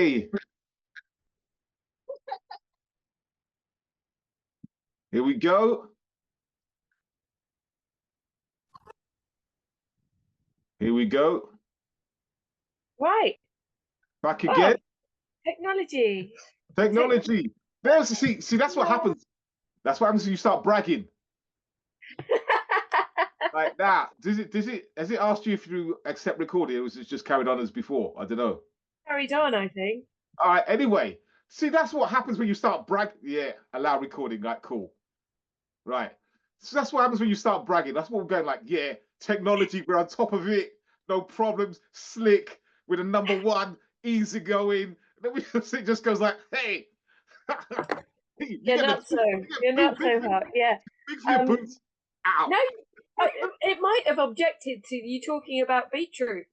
Okay, here we go. Here we go. Right. Back Oh, again. technology. Technology. There's see, that's what happens. That's what happens when you start bragging like that. Has it asked you if you accept recording, or was it just carried on as before? I don't know. Carried on, I think. All right, anyway. See, that's what happens when you start bragging. Yeah, allow recording, like cool. Right. So that's what happens when you start bragging. That's what we're going like, yeah, technology, we're on top of it, no problems, slick, with a number one, easy going. Then it just goes like, hey, You're not so. You're not so hot. Yeah. big for your boots. Ow. No, it might have objected to you talking about beetroot.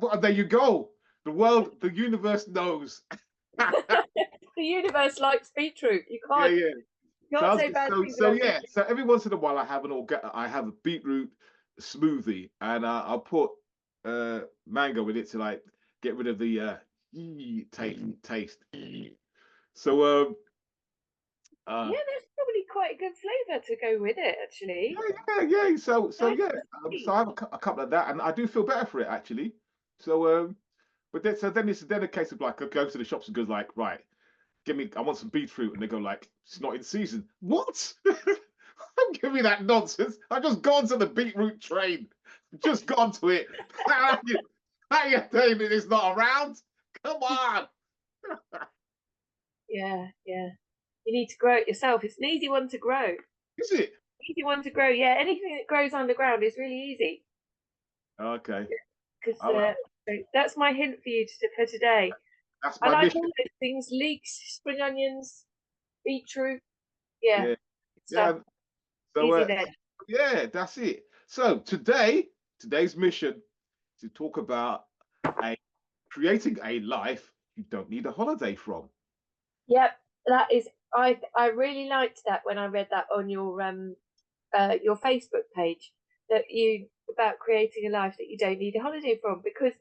But there you go. The world, the universe knows. The universe likes beetroot. You Yeah, can't. yeah. You can't say bad things about Yeah. beetroot. So every once in a while, I have a beetroot smoothie, and I'll put mango in it to like get rid of the taste. So Yeah, there's probably quite a good flavour to go with it, actually. yeah. Nice Yeah. and So sweet. I have a couple of that, and I do feel better for it actually. So but then it's a case of like I go to the shops and goes like, right, I want some beetroot, and they go like, it's not in season. What? Don't give me that nonsense. I've just gone to the beetroot train. Just gone to it. How you saying it is not around? Come on. Yeah, yeah. You need to grow it yourself. It's an easy one to grow. Is it? Easy one to grow. Yeah, anything that grows underground is really easy. Okay. Because Oh, well, so that's my hint for you for today. that's I my like mission. all those things: leeks, spring onions, beetroot. Yeah, Yeah. stuff. Yeah. So Easy then. yeah, that's it. So today's mission is to talk about a creating a life you don't need a holiday from. Yep, that is. I really liked that when I read that on your Facebook page that you about creating a life that you don't need a holiday from because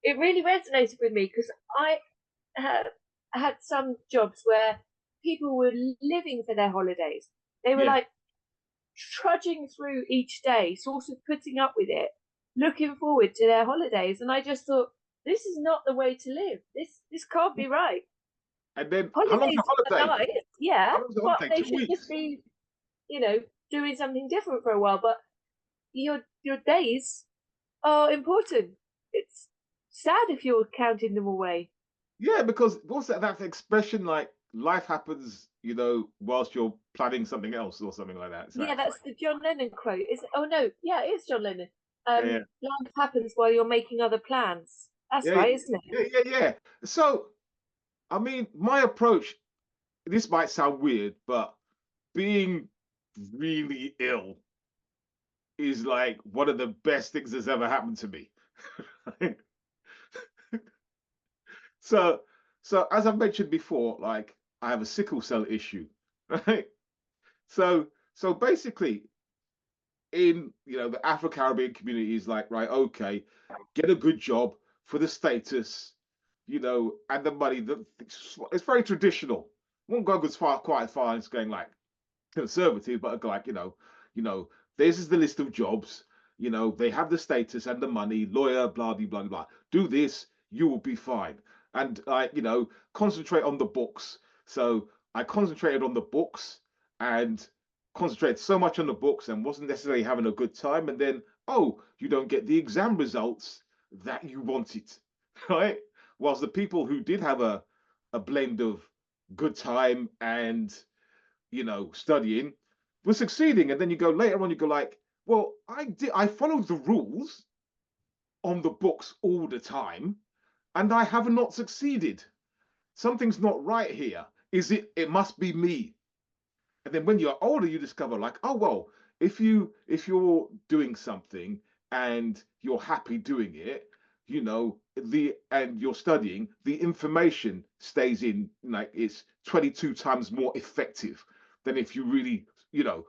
it really resonated with me because I had had some jobs where people were living for their holidays. They were Yeah. like trudging through each day, sort of putting up with it, looking forward to their holidays, and I just thought this is not the way to live. This can't be right. And then how long's Holidays the are holiday? nice, yeah, How long's the but holiday? they Two should just weeks. be, you know, doing something different for a while. But your days are important. It's sad if you're counting them away. Yeah, because what's that expression like life happens, whilst you're planning something else or something like that. It's Yeah, like, that's the John Lennon quote. Is it? Oh no, yeah, it is John Lennon. yeah, Life happens while you're making other plans. That's yeah, right, isn't it? yeah. So, I mean, my approach, this might sound weird, but being really ill is like one of the best things that's ever happened to me. So, so as I've mentioned before, like I have a sickle cell issue, right? So basically, in the Afro-Caribbean community is like, right, okay, get a good job for the status, and the money. It's very traditional. Won't go as far, quite as far as going like conservative, but like, this is the list of jobs. They have the status and the money, lawyer, blah blah blah blah. Do this, you will be fine. And concentrate on the books. So I concentrated on the books and concentrated so much on the books and wasn't necessarily having a good time. And then, oh, you don't get the exam results that you wanted, right? Whilst the people who did have a blend of good time and studying, were succeeding. And then you go later on, you go like, well, I followed the rules on the books all the time, and I have not succeeded. Something's not right here. It must be me. And then when you're older, you discover like, oh well, if you're doing something and you're happy doing it, and you're studying, the information stays in, like it's 22 times more effective than if you really,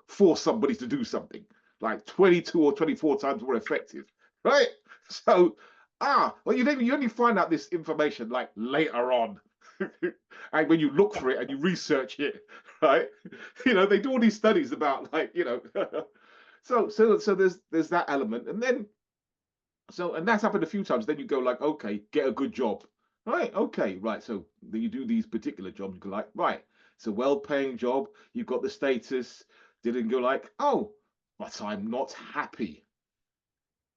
force somebody to do something, like 22 or 24 times more effective, right? So Well, you only find out this information like later on. And when you look for it and you research it, right? They do all these studies about like, so there's that element. And then and that's happened a few times. Then you go like, okay, get a good job. Right, okay, right. So then you do these particular jobs, you go like, right, it's a well-paying job, you've got the status, didn't go like, oh, but I'm not happy.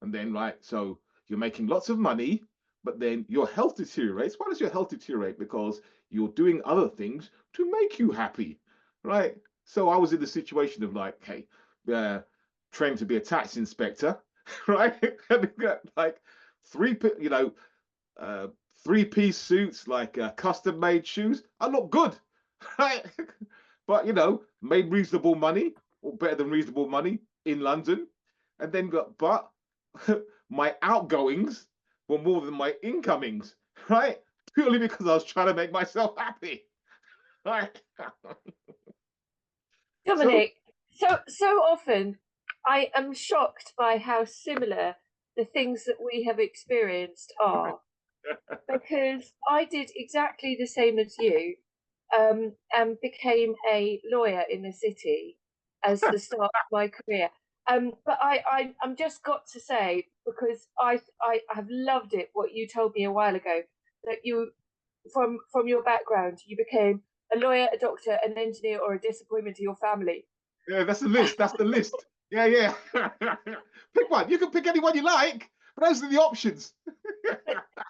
And then, right, so you're making lots of money, but then your health deteriorates. Why does your health deteriorate? Because you're doing other things to make you happy, right? So I was in the situation of like, hey, trained to be a tax inspector, right? And we got like three, uh, three-piece suits, like custom-made shoes. I look good, right? But made reasonable money, or better than reasonable money in London, and then but my outgoings were more than my incomings, right? Purely because I was trying to make myself happy, right? So Dominic, so often I am shocked by how similar the things that we have experienced are, because I did exactly the same as you, and became a lawyer in the city as the start of my career. But I'm just got to say, because I have loved it what you told me a while ago, that you, from your background, you became a lawyer, a doctor, an engineer, or a disappointment to your family. yeah, that's the list. That's the list. Yeah, yeah. Pick one. You can pick any one you like, but those are the options.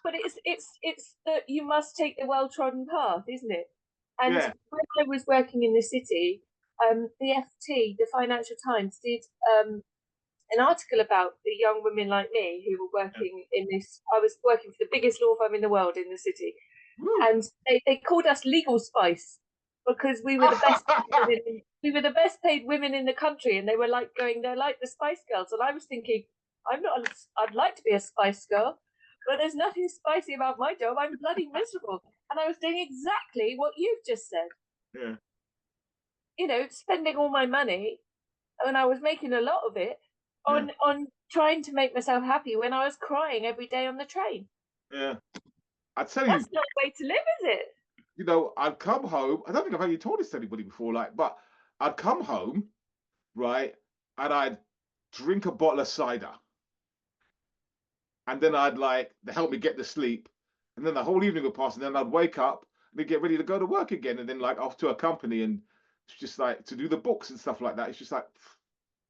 But it's that you must take the well trodden path, isn't it? And Yeah. when I was working in the city, the FT, the Financial Times, did an article about the young women like me who were working in this. I was working for the biggest law firm in the world in the city, Woo. and they called us legal spice because we were the best we were the best paid women in the country, and they were like going, they're like the Spice Girls, and I was thinking, I'm not, I'd like to be a Spice Girl, but there's nothing spicy about my job. I'm bloody miserable, and I was doing exactly what you've just said. Yeah. Spending all my money, and I was making a lot of it Yeah. on trying to make myself happy when I was crying every day on the train. Yeah. I tell you, That's not a way to live, is it? I'd come home. I don't think I've actually told this to anybody before, like, but I'd come home, right, and I'd drink a bottle of cider, and then I'd like to help me get to sleep, and then the whole evening would pass, and then I'd wake up and then get ready to go to work again, and then like off to a company, and it's just like to do the books and stuff like that. It's just like,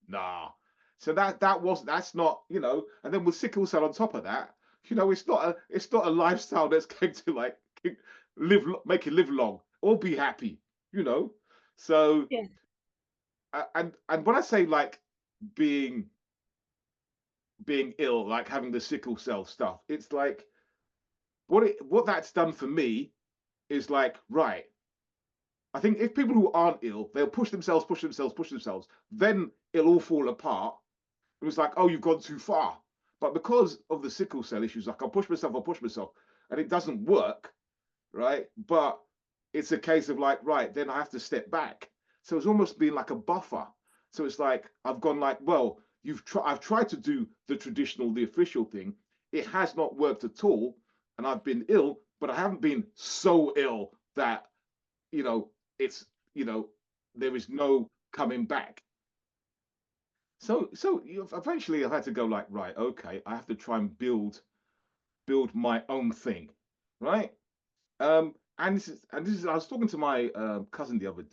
nah. So that's not, and then with sickle cell on top of that, it's not a lifestyle that's going to like make you live long or be happy, you know. So Yeah. and when I say like being being ill, like having the sickle cell stuff, it's like what that's done for me is like, right, I think if people who aren't ill, they'll push themselves, push themselves, push themselves, then it'll all fall apart. It was like, oh, you've gone too far. But because of the sickle cell issues, like I'll push myself, and it doesn't work, right? But it's a case of like, right, then I have to step back. So it's almost been like a buffer. So it's like I've gone like, well, I've tried to do the traditional, the official thing. It has not worked at all, and I've been ill, but I haven't been so ill that you know it's there is no coming back. So eventually I've had to go like, right, okay, I have to try and build my own thing, right? And this is I was talking to my cousin the other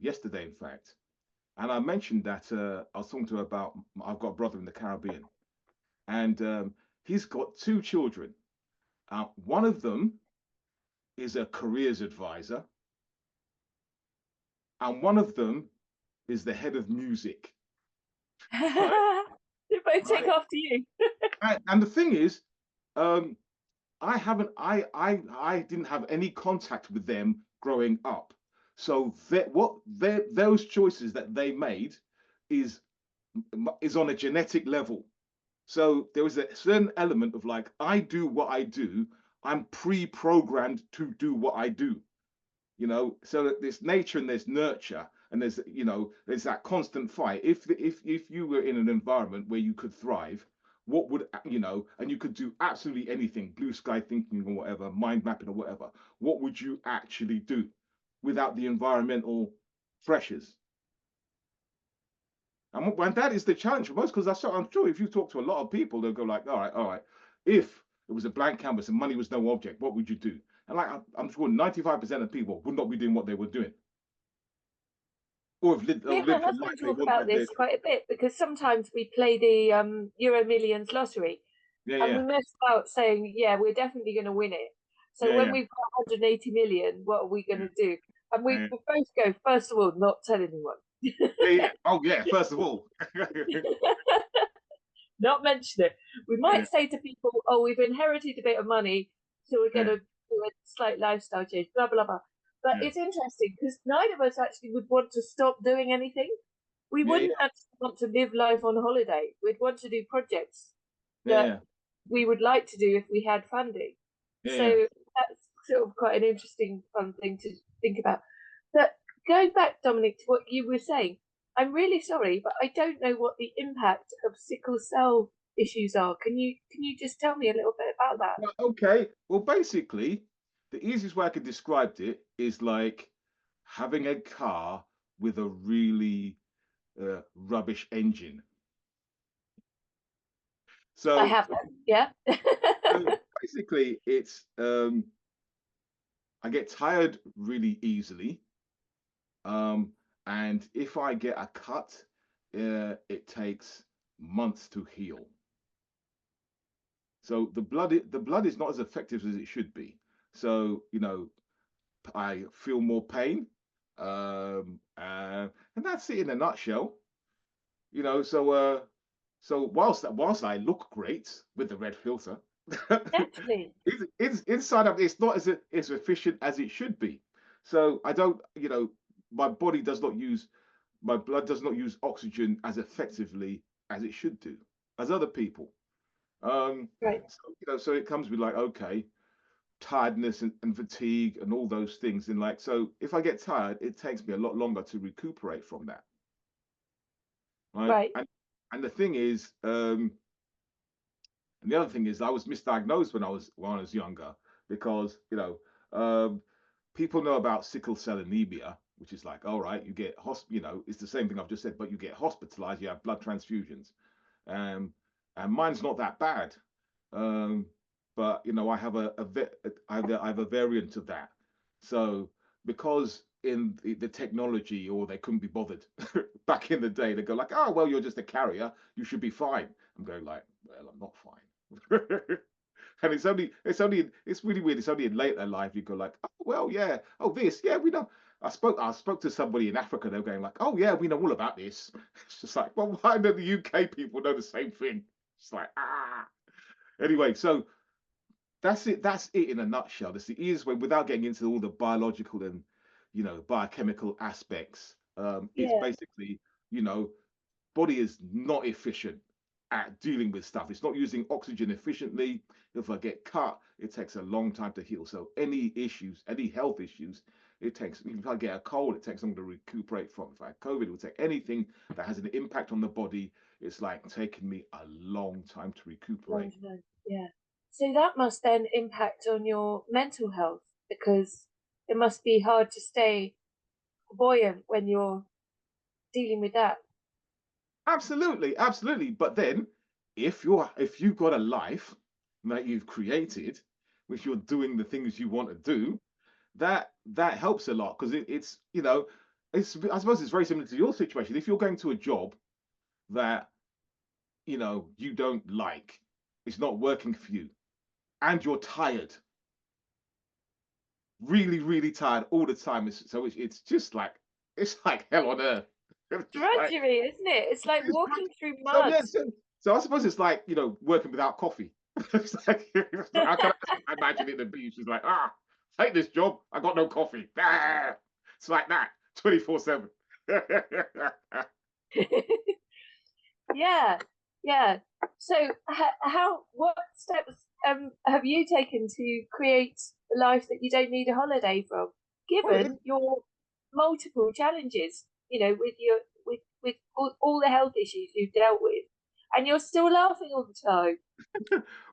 yesterday, in fact, and I mentioned that I was talking to her about I've got a brother in the Caribbean, and he's got two children. One of them is a careers advisor, and one of them is the head of music, right? They both take Right. after you. And the thing is, um, I didn't have any contact with them growing up. So those choices that they made is is on a genetic level. So there was a certain element of like, I do what I do, I'm pre-programmed to do what I do, so that there's nature and there's nurture, and there's that constant fight. If you were in an environment where you could thrive, what would and you could do absolutely anything, blue sky thinking or whatever, mind mapping or whatever. What would you actually do without the environmental pressures? And that is the challenge for most, because I'm sure if you talk to a lot of people, they'll go like, all right, if it was a blank canvas and money was no object, what would you do? And like I'm sure 95% of people would not be doing what they were doing, or have lived, Me or and my lived the life husband they talk about wanted. this quite a bit because sometimes we play the Euro Millions lottery Yeah, and we yeah, mess about saying, yeah, we're definitely going to win it. So yeah, when yeah, we've got 180 million, what are we going yeah, to do? And we yeah, both go, first of all, not tell anyone. yeah, yeah. Oh yeah, first of all. Not mention it. We Yeah, might say to people, oh, we've inherited a bit of money, so we're going yeah, to do a slight lifestyle change, blah, blah, blah. But yeah, it's interesting because neither of us actually would want to stop doing anything. We yeah, wouldn't actually want to live life on holiday. We'd want to do projects yeah, that yeah, we would like to do if we had funding. yeah, So yeah. that's sort of quite an interesting, fun thing to think about. But going back, Dominic, to what you were saying, I'm really sorry, but I don't know what the impact of sickle cell issues are. Can you just tell me a little bit about that? Well, okay. Well, basically, the easiest way I could describe it is like having a car with a really rubbish engine. I So, have them, yeah. so basically, it's I get tired really easily, um, and if I get a cut, it takes months to heal. So the blood is not as effective as it should be. So I feel more pain, and that's it in a nutshell. So whilst I look great with the red filter, Naturally. it's inside of it's not as efficient as it should be. So I don't, my body does not use my blood does not use oxygen as effectively as it should do as other people. Right, So it comes with like, okay, tiredness and fatigue and all those things. And like, so if I get tired, it takes me a lot longer to recuperate from that. Right. right. And the thing is, and the other thing is I was misdiagnosed when I was younger because, people know about sickle cell anemia, which is like, all right, you get it's the same thing I've just said, but you get hospitalized, you have blood transfusions. Um, and mine's not that bad. Um, but I have I have a variant of that. So because in the technology, or they couldn't be bothered back in the day, they go like, oh well, you're just a carrier, you should be fine. I'm going like, well, I'm not fine. And it's really weird. It's only in later life you go like, oh well, yeah, oh this, yeah, we know. I spoke to somebody in Africa. They're going like, oh yeah, we know all about this. It's just like, well, why do the UK people know the same thing? It's like Anyway, so that's it in a nutshell. That's the easiest way without getting into all the biological and biochemical aspects. It's Yeah. basically, you know, body is not efficient at dealing with stuff. It's not using oxygen efficiently. If I get cut, it takes a long time to heal. So any issues, any health issues, it takes. If I get a cold, it takes longer to recuperate from. If I have COVID, it will take anything that has an impact on the body. It's like taking me a long time to Long recuperate. time. Yeah. So that must then impact on your mental health because it must be hard to stay buoyant when you're dealing with that. Absolutely, absolutely. But then, if you've got a life that you've created, which you're doing the things you want to do, that helps a lot because it's I suppose it's very similar to your situation. If you're going to a job that you don't like, it's not working for you, and you're tired, really, really tired all the time. It's just like it's like hell on earth. It's like Drudgery, isn't it? It's like it's walking through so mud. yeah, so I suppose it's like working without coffee. How can I imagine it to be? She's like, take this job. I got no coffee. It's like that, 24/7. Yeah, yeah. So, what steps have you taken to create a life that you don't need a holiday from, Well, it, given your multiple challenges? With your with all the health issues you've dealt with, and you're still laughing all the time.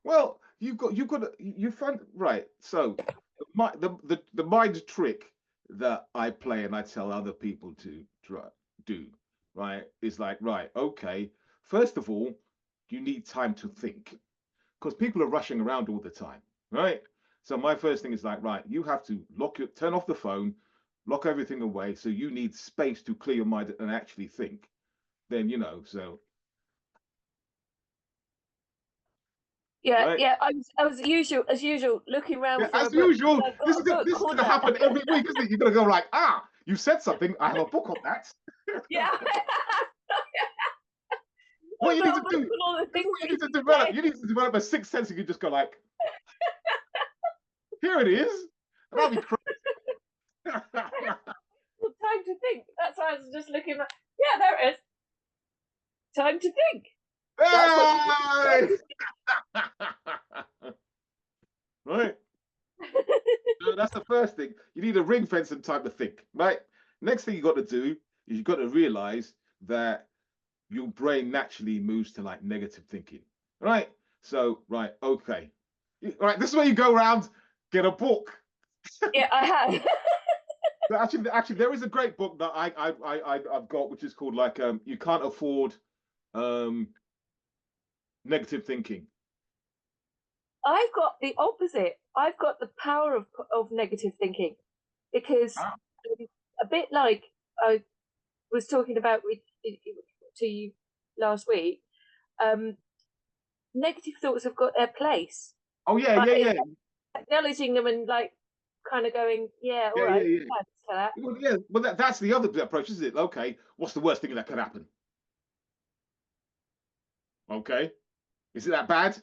Well, you find right. So the mind trick that I play and I tell other people to try do, right, is like, right, okay, first of all, you need time to think because people are rushing around all the time, right? So my first thing is like, right, you have to turn off the phone, lock everything away. So you need space to clear your mind and actually think. Then, so Yeah, right. yeah. I was as usual, looking around Yeah, for a as book. usual, I've got a book this is corner. gonna happen every week, isn't it? You're gonna go like, you said something. I have a book on that. Yeah, What I've you need got to a book do? on all the This is things what you we need to should develop. say. You need to develop a sixth sense. And you just go like, here it is, and I'll be crazy. Well, time to think. That's why I was just looking at. Yeah, there it is. Time to think. That's what you Hey! Right. So that's the first thing. You need a ring fence and time to think. Right. Next thing you got to do is you got to realize that your brain naturally moves to like negative thinking. Right. So, right, okay. Right, this is where you go around, get a book. Yeah, I have. But actually, there is a great book that I've got, which is called like you can't afford um negative thinking. I've got the opposite. I've got the power of negative thinking because Ah. a bit like I was talking about to you last week. Um, Negative thoughts have got their place, Oh yeah, but yeah, it's yeah, like acknowledging them and like kind of going, yeah, all yeah, yeah, right, yeah. thanks for that. Well, yeah, but that's the other approach, isn't it? Okay, what's the worst thing that could happen? Okay, is it that bad?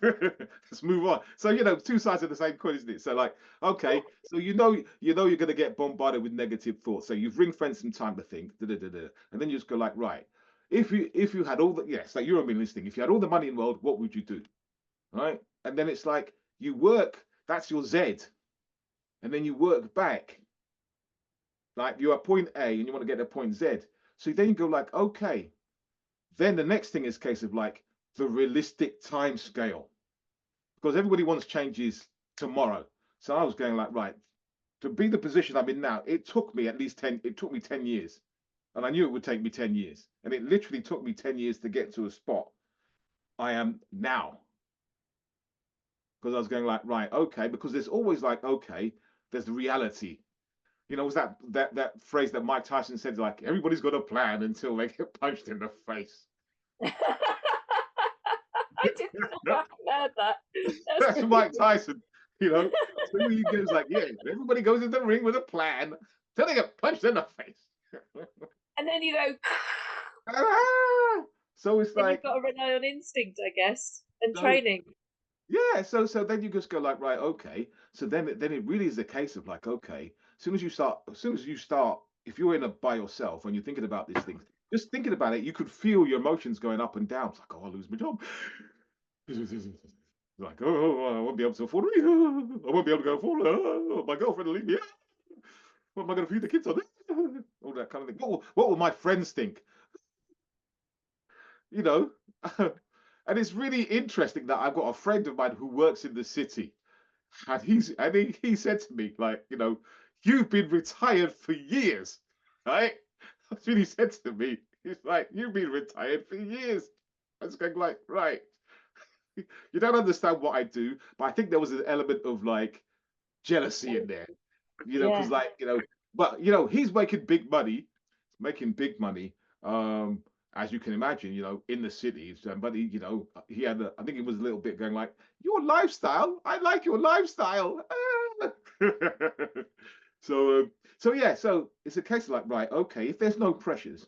Let's move on. So two sides of the same coin, isn't it? So like, okay, so you're gonna get bombarded with negative thoughts. So you've ring fenced some time to think, and then you just go like, right, if you had all the like you're listening, if you had all the money in the world, what would you do? Right? And then it's like you work, that's your Z, and then you work back. Like you're at point A and you want to get to point Z. So then you go like, okay, then the next thing is a case of like the realistic time scale because everybody wants changes tomorrow. So I was going like, right, to be the position I'm in now, it took me 10 years. And I knew it would take me 10 years. And it literally took me 10 years to get to a spot I am now. Because I was going like, right, okay, because there's always like, okay, there's the reality. Was that phrase that Mike Tyson said, like, everybody's got a plan until they get punched in the face. I didn't know I heard that. That's Really Mike good. Tyson, So he goes like, yeah, everybody goes into the ring with a plan until they get punched in the face. And then you go, So it's then you've like, got to rely on instinct, I guess, and so training. yeah, so then you just go like, right, okay. So then it really is a case of like, okay, as soon as you start, if you're in a by yourself and you're thinking about these things, just thinking about it, you could feel your emotions going up and down. It's like, oh, I'll lose my job. Like, I won't be able to afford it. I won't be able to go forward. My girlfriend will leave me. What am I going to feed the kids on? All that kind of thing. What will my friends think? You know, and it's really interesting that I've got a friend of mine who works in the city, and he said to me like, you've been retired for years, right? That's what he said to me. He's like, you've been retired for years. I was going like, right. You don't understand what I do, but I think there was an element of like jealousy in there, Yeah. because like, but he's making big money, um, as you can imagine, in the cities. But he had, I think he was a little bit going like, your lifestyle, I like your lifestyle. So yeah, so it's a case of like, right, okay, if there's no pressures,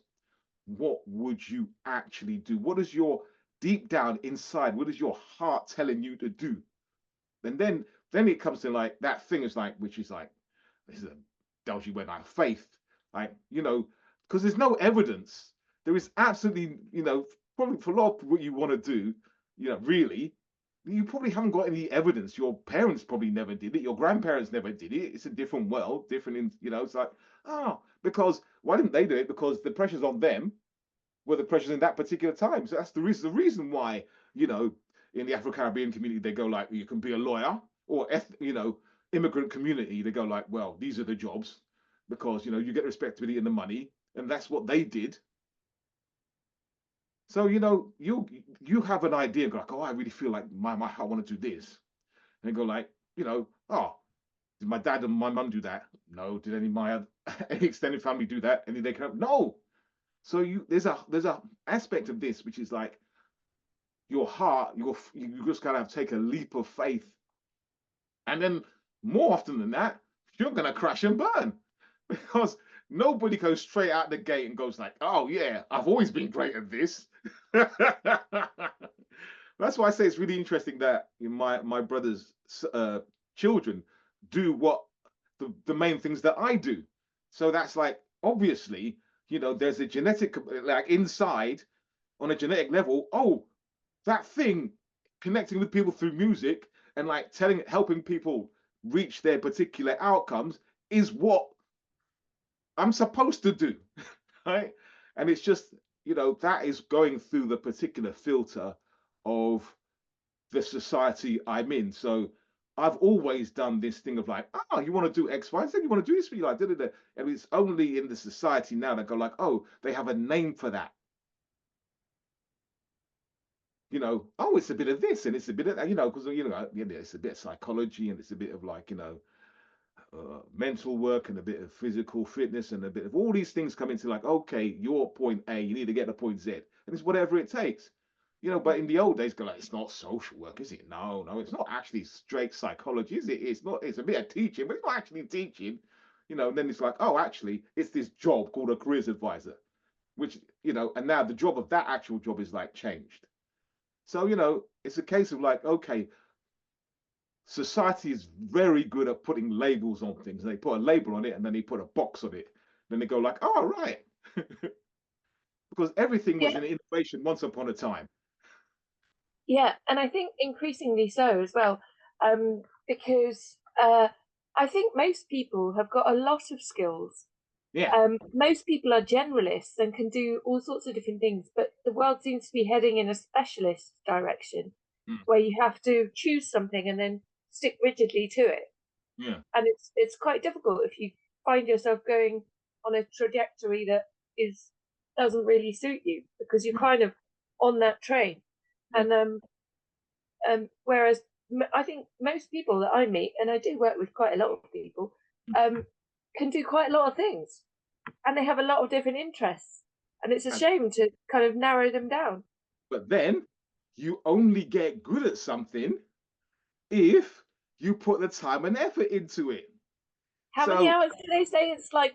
what would you actually do? What is your deep down inside? What is your heart telling you to do? And then it comes to like that thing is like, which is like, this is a dodgy word, like faith, like, because there's no evidence. There is absolutely, probably for a lot of what you want to do, really, you probably haven't got any evidence. Your parents probably never did it. Your grandparents never did it. It's a different world, different in, it's like, because why didn't they do it? Because the pressure's on them. were the pressures in that particular time. So that's the reason why, you know, in the Afro-Caribbean community, they go like, you can be a lawyer, or you know, immigrant community, they go like, well, these are the jobs, because you know, you get respectability and the money, and that's what they did. So, you know, you have an idea, go like, oh, I really feel like I want to do this. And go like, you know, oh, did my dad and my mum do that? No. Did any of my any extended family do that? Any they can no. So there's a aspect of this which is like your heart, you just gotta take a leap of faith. And then more often than that, you're gonna crash and burn. Because nobody goes straight out the gate and goes like, oh yeah, I've always been great at this. That's why I say it's really interesting that my brother's children do what the main things that I do. So that's like, obviously, you know, there's a genetic, like inside on a genetic level, oh, that thing connecting with people through music and like helping people reach their particular outcomes is what I'm supposed to do, right? And it's just, you know, that is going through the particular filter of the society I'm in. So I've always done this thing of like, oh, you want to do X, Y, Z, you want to do this for you, like, da, da, da. And it's only in the society now that go like, oh, they have a name for that. You know, oh, it's a bit of this and it's a bit of that, you know, because, you know, it's a bit of psychology and it's a bit of like, you know, mental work and a bit of physical fitness and a bit of all these things come into like, okay, you're point A, you need to get to point Z, and it's whatever it takes, you know. But in the old days, go like, it's not social work, is it? No, no, it's not actually straight psychology, is it? It's not. It's a bit of teaching, but it's not actually teaching, you know. And then it's like, oh, actually, it's this job called a careers advisor, which, you know, and now the job of that actual job is like changed. So, you know, it's a case of like, okay, society is very good at putting labels on things. They put a label on it and then they put a box on it. Then they go like, oh, right. Because everything was Yeah, an innovation once upon a time. yeah, and I think increasingly so as well, because I think most people have got a lot of skills. Yeah. Most people are generalists and can do all sorts of different things, but the world seems to be heading in a specialist direction Mm. where you have to choose something and then stick rigidly to it. Yeah. And it's quite difficult if you find yourself going on a trajectory that is doesn't really suit you because you're Yeah. kind of on that train. Yeah. And whereas I think most people that I meet, and I do work with quite a lot of people, can do quite a lot of things, and they have a lot of different interests, and it's a And, shame to kind of narrow them down. but then you only get good at something if you put the time and effort into it. How many So hours do they say? It's like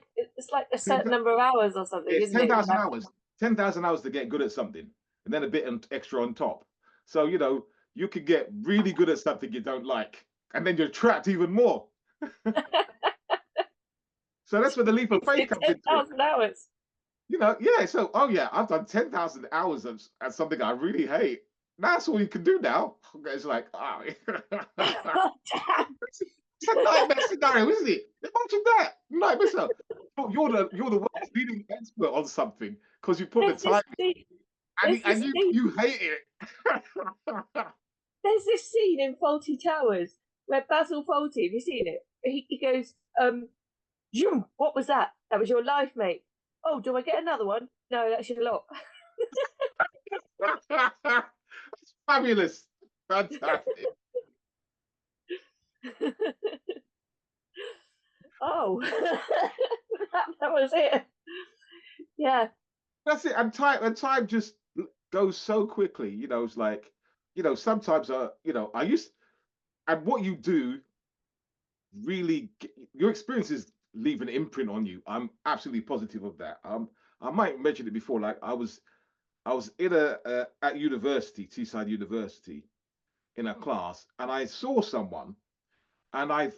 a certain number of hours or something, it's isn't it? 10,000 hours, 10,000 hours to get good at something, and then a bit extra on top. So, you know, you could get really good at something you don't like, and then you're trapped even more. So that's where the leap of faith comes Ten into it. thousand hours. You know, yeah. So, oh yeah, I've done 10,000 hours of at something I really hate. That's all you can do now. It's like, oh, it's a nightmare scenario, isn't it? Imagine that nightmare scenario. You're the world's leading expert on something because you put the There's this time scene. and There's this and scene. you hate it. There's this scene in Faulty Towers where Basil Fawlty. Have you seen it? He goes, "Zoom, what was that? That was your life, mate. Oh, do I get another one? No, that's your lot." It's fabulous, fantastic. Oh, that was it. Yeah, That's it. And time just goes so quickly. You know, it's like, you know, sometimes you know, I used and what you do really your experiences leave an imprint on you. I'm absolutely positive of that. I might mention it before. Like I was in at university, Teesside University, in a class, and I saw someone, and I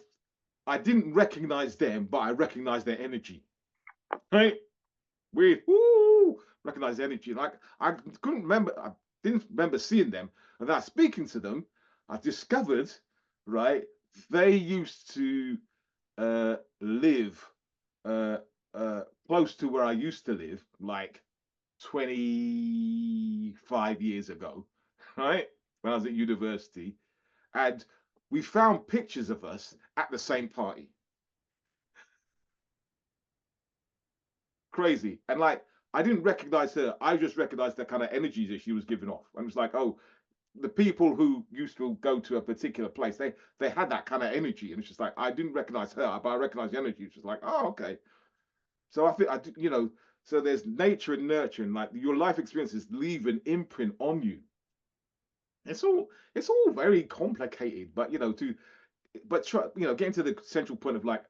didn't recognize them, but I recognized their energy. Right? Weird. Woo! Recognize energy. Like I couldn't remember. I didn't remember seeing them. And then speaking to them, I discovered, right, they used to live uh, close to where I used to live, like 25 years ago, right? When I was at university, and we found pictures of us at the same party. Crazy. And like, I didn't recognize her. I just recognized the kind of energy that she was giving off. And it's like, oh, the people who used to go to a particular place, they had that kind of energy. And it's just like, I didn't recognize her, but I recognized the energy. It's just like, oh, okay. So I think so there's nature and nurture, and like your life experiences leave an imprint on you. It's all very complicated, but try, getting to the central point of like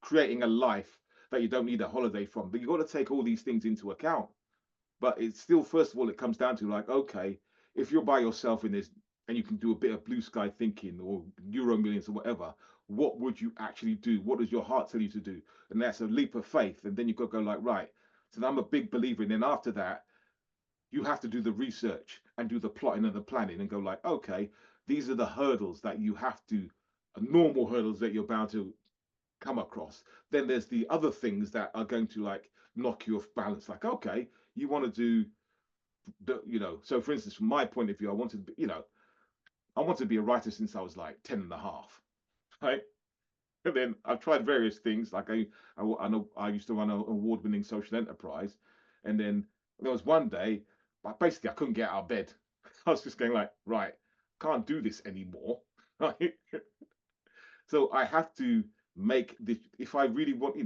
creating a life that you don't need a holiday from. But you got to take all these things into account. But it's still, first of all, it comes down to like, okay, if you're by yourself in this and you can do a bit of blue sky thinking or Euro Millions or whatever, what would you actually do? What does your heart tell you to do? And that's a leap of faith. And then you've got to go like, right. So I'm a big believer. And then after that, you have to do the research and do the plotting and the planning and go like, okay, these are the hurdles that you have to, normal hurdles that you're bound to come across. Then there's the other things that are going to like knock you off balance. Like, okay, you want to do so for instance, from my point of view, I wanted to be a writer since I was like 10 and a half, right? And then I've tried various things. Like I know I used to run an award-winning social enterprise, and then there was one day, but basically I couldn't get out of bed. I was just going like, right, can't do this anymore, right? So I have to make this. If I really want,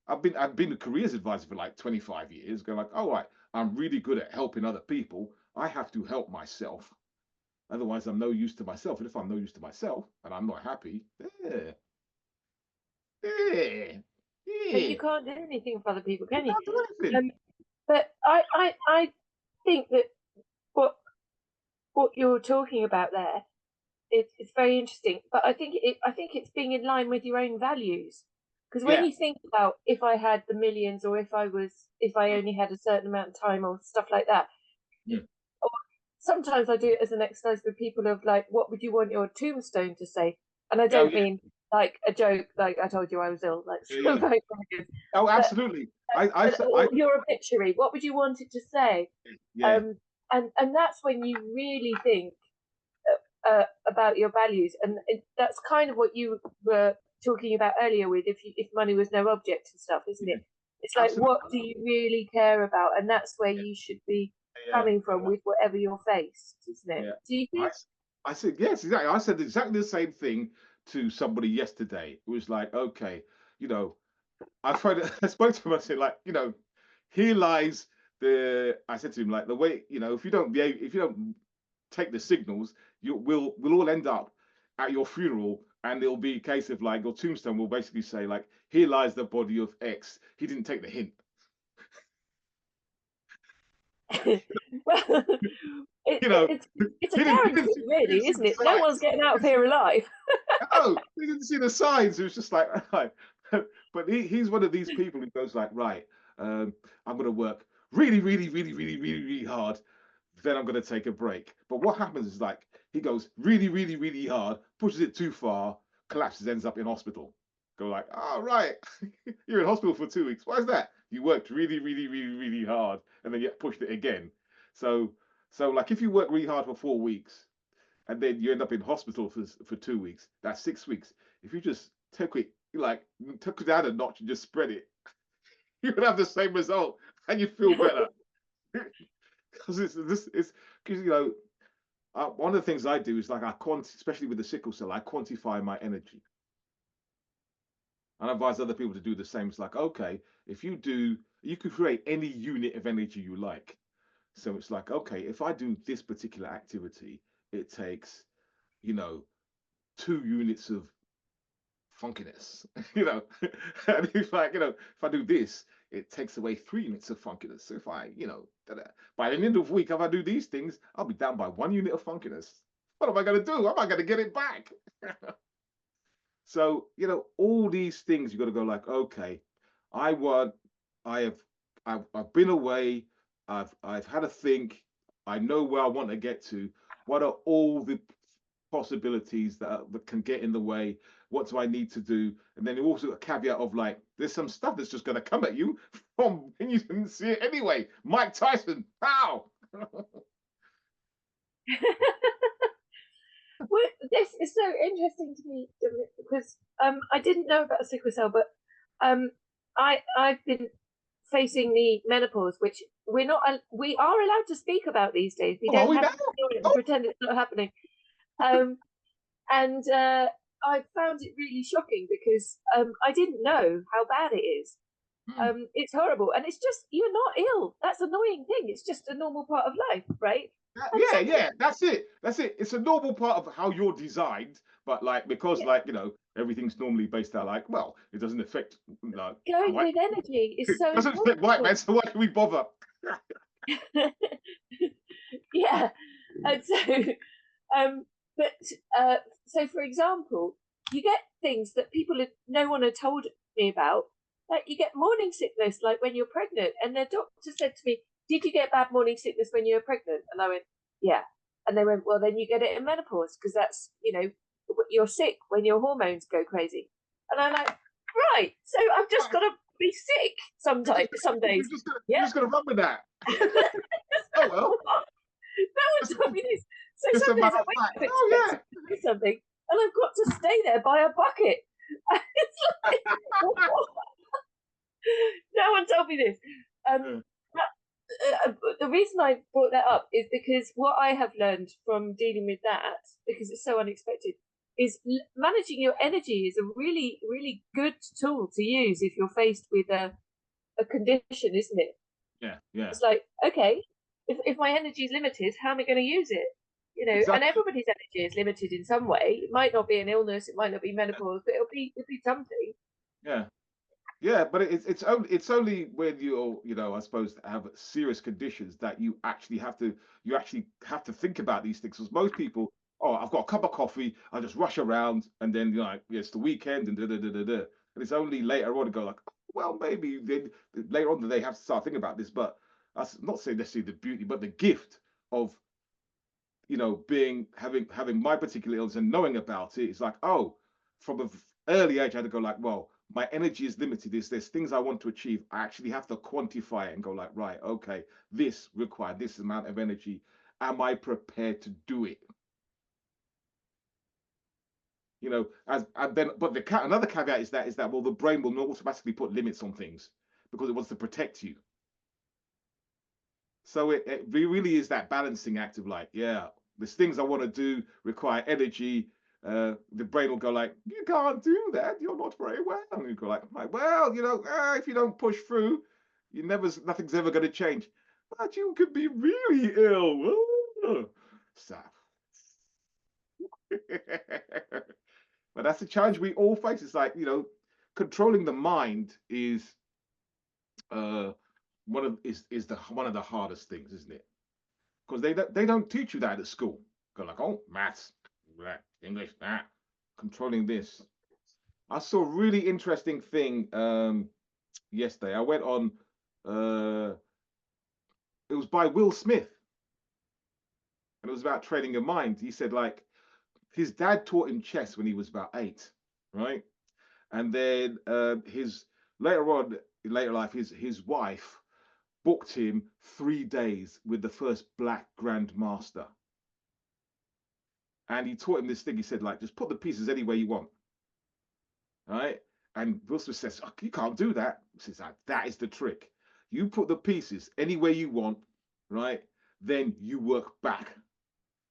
I've been a careers advisor for like 25 years, going like, all right, I'm really good at helping other people. I have to help myself. Otherwise, I'm no use to myself. And if I'm no use to myself and I'm not happy, yeah, yeah, But you yeah, can't do anything for other people, you can you? can't do anything. But I think that what what you're talking about there, it's very interesting. But I think it's being in line with your own values. Because when Yeah, you think about if I had the millions or if I only had a certain amount of time or stuff like that, yeah, or sometimes I do it as an exercise with people of like, what would you want your tombstone to say? And I oh don't yeah, mean like a joke, like I told you I was ill, like yeah, yeah. like, Oh, but absolutely. I or your obituary. What would you want it to say? yeah, And that's when you really think about your values, and that's kind of what you were talking about earlier with if money was no object and stuff, isn't yeah, it? It's like, what absolutely. do you really care about? And that's where Yeah, you should be yeah, coming from with whatever you're faced, isn't it? yeah. Do you I think? s- I said yes, exactly. I said exactly the same thing to somebody yesterday. It was like, okay, you know, I tried to, I spoke to him. I said, like, here lies I said to him, like, the way, if you don't take the signals, we'll all end up at your funeral, and it'll be a case of like your tombstone will basically say, like, here lies the body of X. He didn't take the hint. Well, You know, it's a guarantee, he didn't really, see isn't the it? No signs. one's getting He out of didn't see here alive. No, he didn't see the signs. It was just like, right. But he's one of these people who goes like, right, I'm going to work really, really, really, really, really, really hard. Then I'm going to take a break. But what happens is like, he goes really, really, really hard, pushes it too far, collapses, ends up in hospital. Go like, oh, right, you're in hospital for 2 weeks. Why is that? You worked really, really, really, really hard, and then you pushed it again. So, so like, if you work really hard for 4 weeks, and then you end up in hospital for 2 weeks. That's 6 weeks. If you just took it, like took it down a notch and just spread it, you would have the same result, and you feel better. Because it's because one of the things I do is like especially with the sickle cell, I quantify my energy, and I advise other people to do the same. It's like, okay, if you could create any unit of energy you like. So it's like, okay, if I do this particular activity, it takes, you know, 2 units of funkiness, and if like, if I do this, it takes away 3 units of funkiness. So if I, by the end of the week, if I do these things, I'll be down by 1 unit of funkiness. What am I going to do? How am I going to get it back? So, all these things you got to go like, okay, I want, I have, I've been away. I've had a think. I know where I want to get to. What are all the possibilities that can get in the way? what do I need to do? And then also a caveat of like, there's some stuff that's just going to come at you from when you didn't see it anyway. Mike Tyson, pow! Well, this is so interesting to me, Dominic, because I didn't know about sickle cell, but I've been facing the menopause, which we are allowed to speak about these days. We Oh, are don't we have now? to ignore it and Oh, pretend it's not happening. And I found it really shocking because I didn't know how bad it is. It's horrible, and it's just, you're not ill. That's an annoying thing. It's just a normal part of life, right? And yeah, sometimes, yeah, that's it. That's it. It's a normal part of how you're designed, but like because yeah, like everything's normally based out like, well, it doesn't affect like going white. with energy is It so doesn't affect white men, important. so why should we bother? Yeah, and so um but so for example, you get things that no one had told me about, like you get morning sickness, like when you're pregnant, and the doctor said to me, did you get bad morning sickness when you were pregnant? And I went, yeah. And they went, well, then you get it in menopause, because that's, you're sick when your hormones go crazy. And I'm like, right, so I've just got to be sick sometimes, some days. You're Yeah. just gonna run with that. Oh well, No one told me this. So just a some days matter I of wake fact. up Oh yeah. expecting to do something, and I've got to stay there by a bucket. It's like, no one told me this. The reason I brought that up is because what I have learned from dealing with that, because it's so unexpected, is managing your energy is a really, really good tool to use if you're faced with a condition, isn't it? Yeah, yeah. It's like, okay, if my energy is limited, how am I going to use it? And Exactly. everybody's energy is limited in some way. It might not be an illness, it might not be menopause, but it'll be something. Yeah. Yeah, but it's only when I suppose have serious conditions that you actually have to think about these things. Because most people, oh, I've got a cup of coffee, I just rush around, and then like it's the weekend and da da da da da. And it's only later on to go like, well, maybe then later on they have to start thinking about this. But that's not saying necessarily the beauty, but the gift of being having my particular illness and knowing about it. It's like, oh, from an early age I had to go like, well, my energy is limited. There's things I want to achieve. I actually have to quantify it and go like, right, okay, this required this amount of energy. Am I prepared to do it? As and then, but another caveat is that well, the brain will not automatically put limits on things because it wants to protect you. So it really is that balancing act of like, yeah, there's things I want to do require energy. The brain will go like, you can't do that. You're not very well. And you go like, well, if you don't push through, nothing's ever going to change. But you could be really ill. So, but that's the challenge we all face. It's like, controlling the mind is one of the hardest things, isn't it? Because they don't teach you that at school. Go like, oh, maths, English, controlling this. I saw a really interesting thing yesterday. I went on. It was by Will Smith, and it was about training your mind. He said like his dad taught him chess when he was about 8, right? And then his later on in later life, his wife booked him 3 days with the first black grandmaster. And he taught him this thing. He said, like, just put the pieces anywhere you want. Right? And Will Smith says, oh, you can't do that. He says, that is the trick. You put the pieces anywhere you want, right? Then you work back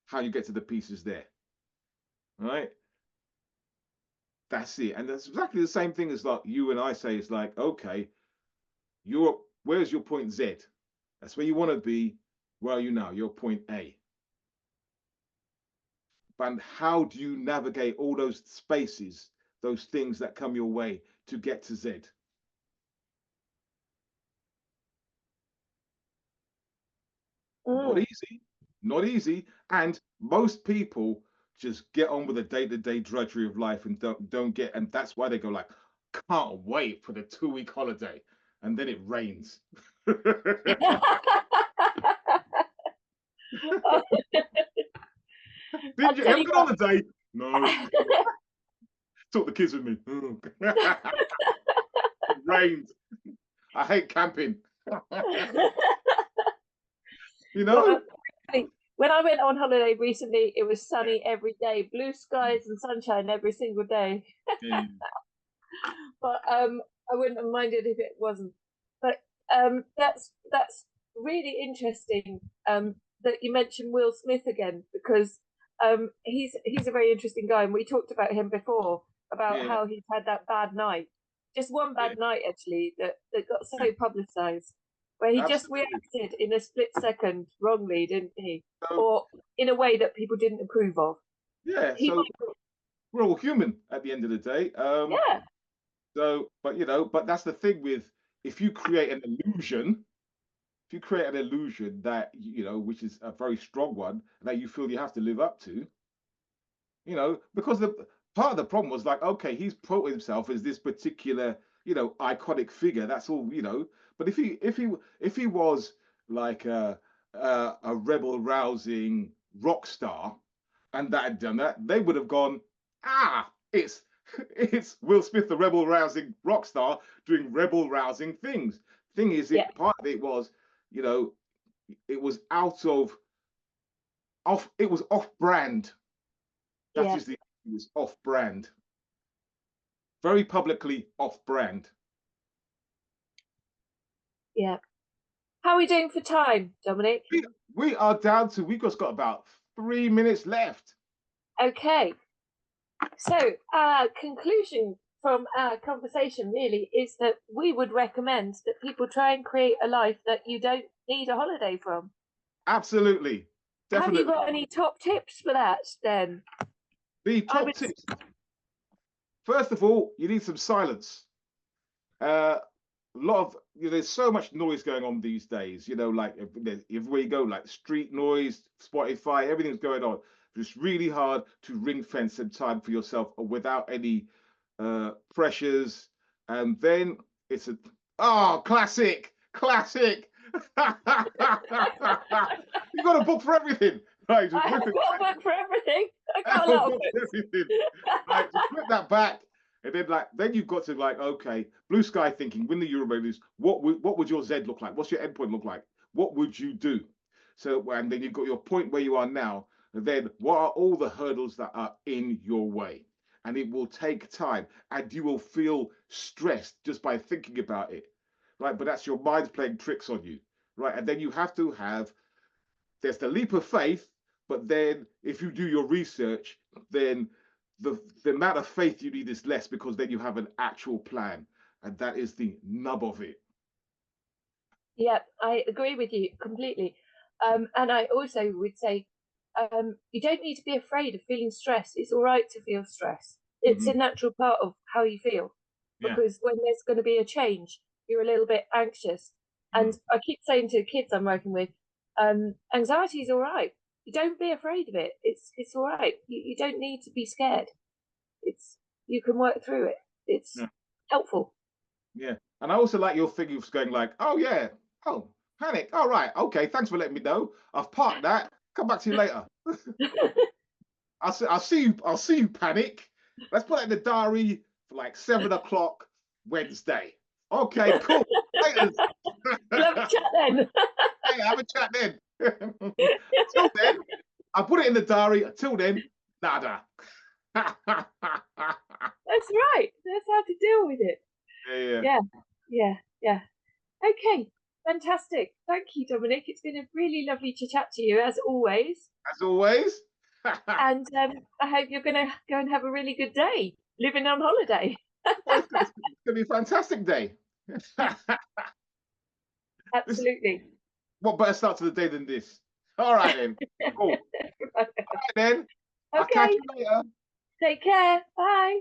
how you get to the pieces there. Right? That's it. And that's exactly the same thing as like you and I say, it's like, okay, where's your point Z? That's where you want to be. Where are you now? You're point A. And how do you navigate all those spaces, those things that come your way to get to Z? Not easy, not easy. And most people just get on with the day-to-day drudgery of life and don't get, and that's why they go like, can't wait for the 2-week holiday. And then it rains. Did you have a good holiday? No. Took the kids with me. It rained. I hate camping. You know? Well, when I went on holiday recently, it was sunny every day, blue skies and sunshine every single day. Yeah. But I wouldn't have minded if it wasn't. But that's really interesting that you mentioned Will Smith again, because he's a very interesting guy, and we talked about him before about Yeah. how he's had that bad night, just one Yeah. bad night actually that got so publicized, where he just Absolutely. reacted in a split second wrongly, didn't he? So, Or in a way that people didn't approve of. yeah, He so we're all human at the end of the day. yeah, So, but you know, but that's the thing with, if you create an illusion, if you create an illusion that, you know, which is a very strong one, that you feel you have to live up to, you know, because the part of the problem was like, okay, he's promoted himself as this particular, you know, iconic figure. That's all, you know. But if he was like a rebel rousing rock star, and that had done that, they would have gone, ah, it's Will Smith, the rebel rousing rock star, doing rebel rousing things. Thing is, yeah, it part of it was, you know, it was out of off, it was off brand. That yeah, is the, it was off brand, very publicly off brand. yeah. How are we doing for time, Dominic? We are down to, we've just got about 3 minutes left. Okay. So, conclusion from our conversation really is that we would recommend that people try and create a life that you don't need a holiday from. Absolutely, Have you definitely. got any top tips for that then? The I top would, tips. First of all, you need some silence. A lot of, you know, there's so much noise going on these days. You know, like if we go like street noise, Spotify, everything's going on. It's really hard to ring fence some time for yourself without any pressures. And then it's a, oh, classic, classic. You got a book for everything. Right, just I have whip it got a back. book for everything. I got a Have a lot of book for books. everything. Right, just flip that back. And then like then you've got to like, okay, blue sky thinking, win the Euro, what would your Z look like? What's your endpoint look like? What would you do? So and then you've got your point where you are now. And then what are all the hurdles that are in your way? And it will take time, and you will feel stressed just by thinking about it. Right. But that's your mind playing tricks on you. Right. And then you have to have, there's the leap of faith, but then if you do your research, then the amount of faith you need is less, because then you have an actual plan, and that is the nub of it. Yeah, I agree with you completely. And I also would say you don't need to be afraid of feeling stress. It's all right to feel stress. It's a Mhm. natural part of how you feel, Yeah. because when there's going to be a change, you're a little bit anxious. And Mm. I keep saying to kids I'm working with, anxiety is all right. You don't be afraid of it. It's all right. You don't need to be scared. It's you can work through it. It's Yeah. helpful. Yeah. And I also like your thing of going like, oh yeah, oh, panic. All right, okay, thanks for letting me know. I've parked that. Come back to you later. I'll see you, panic. Let's put that in the diary for like 7 o'clock Wednesday. Okay, cool. Later. Love a chat then. Hey, have a chat then. Till then, I put it in the diary. Until then, nada. That's right. That's how to deal with it. Yeah. Yeah, yeah, yeah. Okay, fantastic. Thank you, Dominic. It's been a really lovely to chat to you, as always. As always. And I hope you're going to go and have a really good day living on holiday. It's gonna be a fantastic day. This, Absolutely. what better start to the day than this? All right then. Cool. All right then. I'll catch Okay, you later. take care. Bye.